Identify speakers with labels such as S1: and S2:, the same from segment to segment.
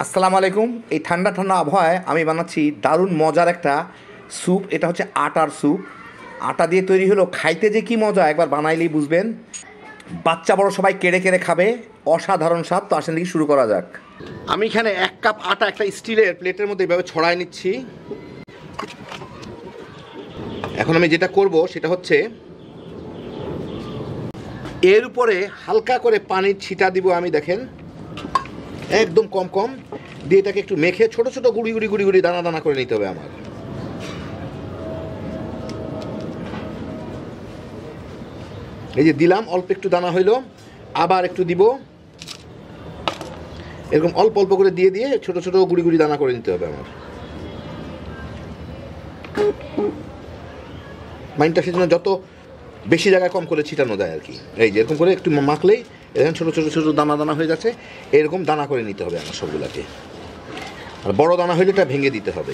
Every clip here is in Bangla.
S1: আসসালামু আলাইকুম। এই ঠান্ডা ঠান্ডা আবহাওয়ায় আমি বানাচ্ছি দারুণ মজার একটা স্যুপ। এটা হচ্ছে আটার স্যুপ। আটা দিয়ে তৈরি হলো, খাইতে যে কী মজা, একবার বানাইলেই বুঝবেন। বাচ্চা বড় সবাই কেড়ে কেড়ে খাবে, অসাধারণ স্বাদ। তো আসেন দেখি শুরু করা যাক। আমি এখানে 1 কাপ আটা একটা স্টিলের প্লেটের মধ্যে এভাবে ছড়ায় নিচ্ছি। এখন আমি যেটা করব সেটা হচ্ছে এর উপরে হালকা করে পানির ছিটা দিব। আমি দেখেন একদম কম কম দিয়ে এটাকে একটু মেখে ছোট ছোট গুড়ি গুড়ি গুড়ি গুড়ি দানা দানা করে নিতে হবে আমার। এই যে দিলাম, অল্প একটু দানা হইলো, আবার একটু দিব, এরকম অল্প অল্প করে দিয়ে দিয়ে ছোট ছোট গুড়ি গুড়ি দানা করে নিতে হবে আমার। মাইনটা সেজন্য যত বেশি জায়গায় কম করে ছিটানো যায় আর কি। এই যে এরকম করে একটু মাখলেই এরকম ছোটো ছোটো ছোটো দানা দানা হয়ে যাচ্ছে। এরকম দানা করে নিতে হবে আমার সবগুলাকে। আর বড় দানা হইলে এটা ভেঙে দিতে হবে।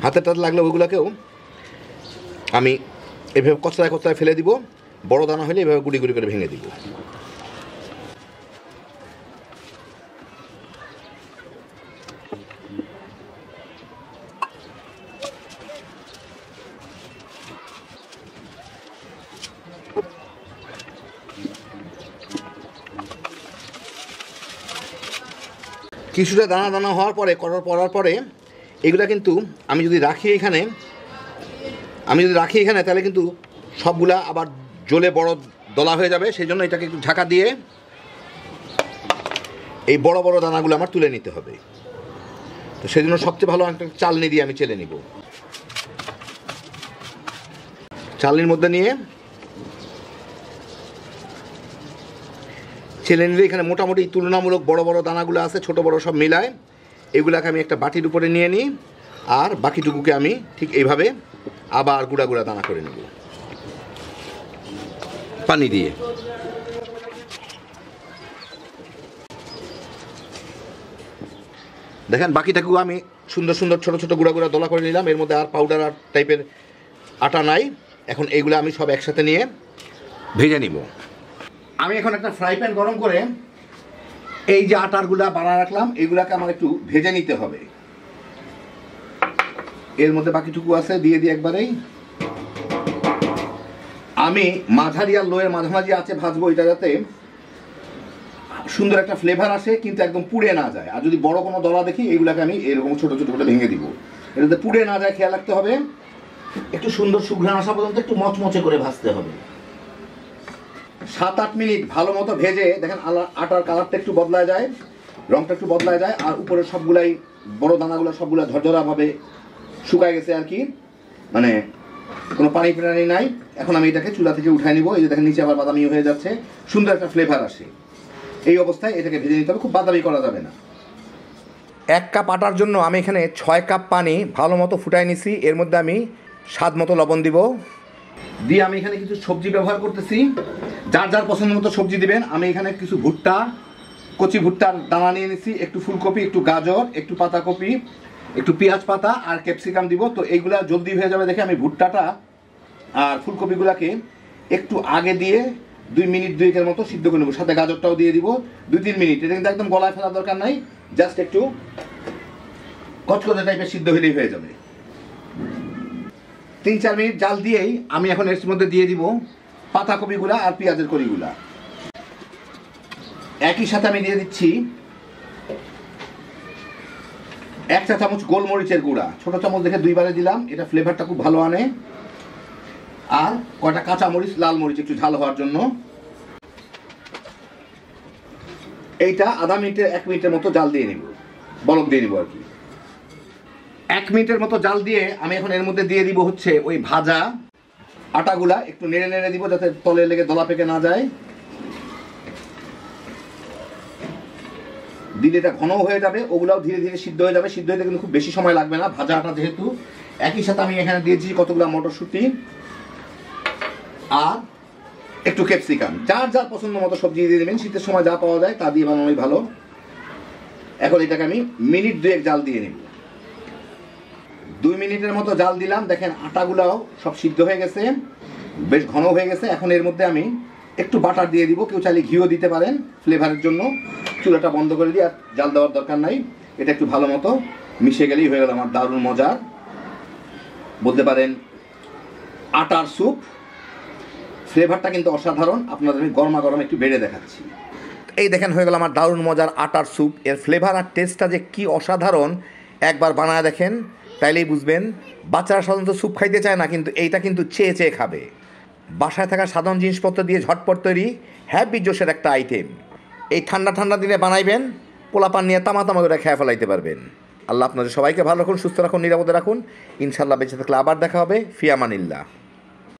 S1: হাতে টাতে লাগলে ওইগুলোকেও আমি এভাবে কচলায় কচলায় ফেলে দিব। বড় দানা হলে এভাবে গুড়ি গুড়ি করে ভেঙে দিব। কিছুটা দানা দানা হওয়ার পরে পড়ার পরে এগুলা কিন্তু আমি যদি রাখি এখানে তাহলে কিন্তু সবগুলা আবার জ্বলে বড় দলা হয়ে যাবে। সেই জন্য এটাকে একটু ঢাকা দিয়ে এই বড় বড় দানাগুলো আমার তুলে নিতে হবে। তো সেই জন্য সবচেয়ে ভালো একটা চালনি দিয়ে আমি চেলে নিব। চালনির মধ্যে নিয়ে চেলে নিলে এখানে মোটামুটি তুলনামূলক বড় বড় দানাগুলো আছে, ছোট বড় সব মিলায়। এগুলাকে আমি একটা বাটির উপরে নিয়ে নিই, আর বাকিটুকুকে আমি ঠিক এইভাবে আবার গুঁড়া গুঁড়া দানা করে নেব পানি দিয়ে। দেখেন বাকিটাকেও আমি সুন্দর সুন্দর ছোট ছোট গুঁড়া গুঁড়া দলা করে নিলাম। এর মধ্যে আর পাউডার আর টাইপের আটা নাই। এখন এইগুলো আমি সব একসাথে নিয়ে ভেজে নিব। আমি এখন একটা ফ্রাই প্যান গরম করে এই যে আটারগুলা বানা রাখলাম এইগুলাকে আমার একটু ভেজে নিতে হবে। এর মধ্যে বাকিটুকু আছে দিয়ে দিই একবারেই। আমি মাঝারি আর লোয়ের মাঝামাঝি আছে ভাজবো, এটা যাতে সুন্দর একটা ফ্লেভার আসে কিন্তু একদম পুড়ে না যায়। আর যদি বড় কোনো দলা দেখি এইগুলাকে আমি এরকম ছোট ছোট করে ভেঙে দিব। এটা যাতে পুড়ে না যায় খেয়াল রাখতে হবে। একটু সুন্দর সুঘ্রাণ আসা পর্যন্ত একটু মচমচে করে ভাজতে হবে। 7-8 মিনিট ভালো মতো ভেজে দেখেন আটার কালারটা একটু বদলায় যায়, রংটা একটু বদলায় যায়। আর উপরে সবগুলাই বড় দানাগুলো সবগুলা ঝরঝরাভাবে শুকায় গেছে আর কি, মানে কোনো পানি টানি নাই। এখন আমি এটাকে চুলা থেকে উঠাই নিব। এই যে দেখেন নিচে আবার বাদামি হয়ে যাচ্ছে, সুন্দর একটা ফ্লেভার আসে। এই অবস্থায় এটাকে ভেজে নিতে হবে, খুব বাদামি করা যাবে না। 1 কাপ আটার জন্য আমি এখানে 6 কাপ পানি ভালো মতো ফুটাই নিছি। এর মধ্যে আমি স্বাদ মতো লবণ দিব। দিয়ে আমি এখানে কিছু সবজি ব্যবহার করতেছি, যার যার পছন্দ মতো সবজি দিবেন। আমি এখানে কিছু ভুট্টা, কচি ভুট্টার দানা নিয়ে নিচ্ছি, একটু ফুলকপি, একটু গাজর, একটু পাতাকপি, একটু পেঁয়াজ পাতা আর ক্যাপসিকাম দিব। তো এইগুলা জলদি হয়ে যাবে দেখে আমি ভুট্টাটা আর ফুলকপিগুলাকে একটু আগে দিয়ে 2 মিনিট 2-এর মতো সিদ্ধ করে নেব। সাথে গাজরটাও দিয়ে দিব 2-3 মিনিট। এটা কিন্তু একদম গলায় ফেলার দরকার নাই, জাস্ট একটু কচকচে টাইপের সিদ্ধ হলেই হয়ে যাবে। 3-4 মিনিট জাল দিয়েই আমি এখন এর মধ্যে দিয়ে দিব পাতাকপিগুলা আর পেঁয়াজের কলিগুলা। একই সাথে আমি দিয়ে দিচ্ছি 1 চা চামচ গোলমরিচের গুঁড়া, ছোট চামচ দেখে 2 বারে দিলাম, এটা ফ্লেভারটা খুব ভালো আনে। আর কয়টা কাঁচা মরিচ, লাল মরিচ একটু ঝাল হওয়ার জন্য। এইটা আধা মিনিটের 1 মিনিটের মতো জাল দিয়ে নিব, বলক দিয়ে নিব আর কি। 1 মিনিটের মতো জাল দিয়ে আমি এখন এর মধ্যে দিয়ে দিব হচ্ছে ওই ভাজা আটাগুলা। একটু নেড়ে নেড়ে দিব যাতে তলে লেগে দলা পেকে না যায়। দিলে এটা ঘন হয়ে যাবে, ওগুলাও ধীরে ধীরে সিদ্ধ হয়ে যাবে। সিদ্ধ হতে কিন্তু খুব বেশি সময় লাগবে না, ভাজা আটা যেহেতু। একই সাথে আমি এখানে দিয়েছি কতগুলো মটরশুঁটি আর একটু ক্যাপসিকাম। যার যার পছন্দ মতো সবজি দিয়ে দেবেন, শীতের সময় যা পাওয়া যায় তা দিয়ে বানানোই ভালো। এখন এটাকে আমি মিনিট 2 জাল দিয়ে নেব। 2 মিনিটের মতো জাল দিলাম, দেখেন আটাগুলাও সব সিদ্ধ হয়ে গেছে, বেশ ঘন হয়ে গেছে। এখন এর মধ্যে আমি একটু বাটার দিয়ে দিব, কেউ চাইলে ঘিও দিতে পারেন ফ্লেভারের জন্য। চুলাটা বন্ধ করে দিয়ে আর জাল দেওয়ার দরকার নাই, এটা একটু ভালো মতো মিশে গেলেই হয়ে গেল আমার দারুণ মজার, বলতে পারেন আটার স্যুপ। ফ্লেভারটা কিন্তু অসাধারণ, আপনাদের আমি গরমা গরম একটু বেড়ে দেখাচ্ছি। এই দেখেন হয়ে গেল আমার দারুণ মজার আটার স্যুপ। এর ফ্লেভার আর টেস্টটা যে কী অসাধারণ, একবার বানায় দেখেন তাইলেই বুঝবেন। বাচ্চারা সাধারণত স্যুপ খাইতে চায় না, কিন্তু এইটা কিন্তু চেয়ে চেয়ে খাবে। বাসায় থাকা সাধারণ জিনিসপত্র দিয়ে ঝটপট তৈরি হ্যাপি জোশের একটা আইটেম। এই ঠান্ডা ঠান্ডা দিনে বানাইবেন, পোলাপান নিয়ে তামা তামা করে খেয়ে ফেলাইতে পারবেন। আল্লাহ আপনাদের সবাইকে ভালো রাখুন, সুস্থ রাখুন, নিরাপদে রাখুন। ইনশাল্লাহ বেঁচে থাকলে আবার দেখা হবে। ফি আমানিল্লাহ।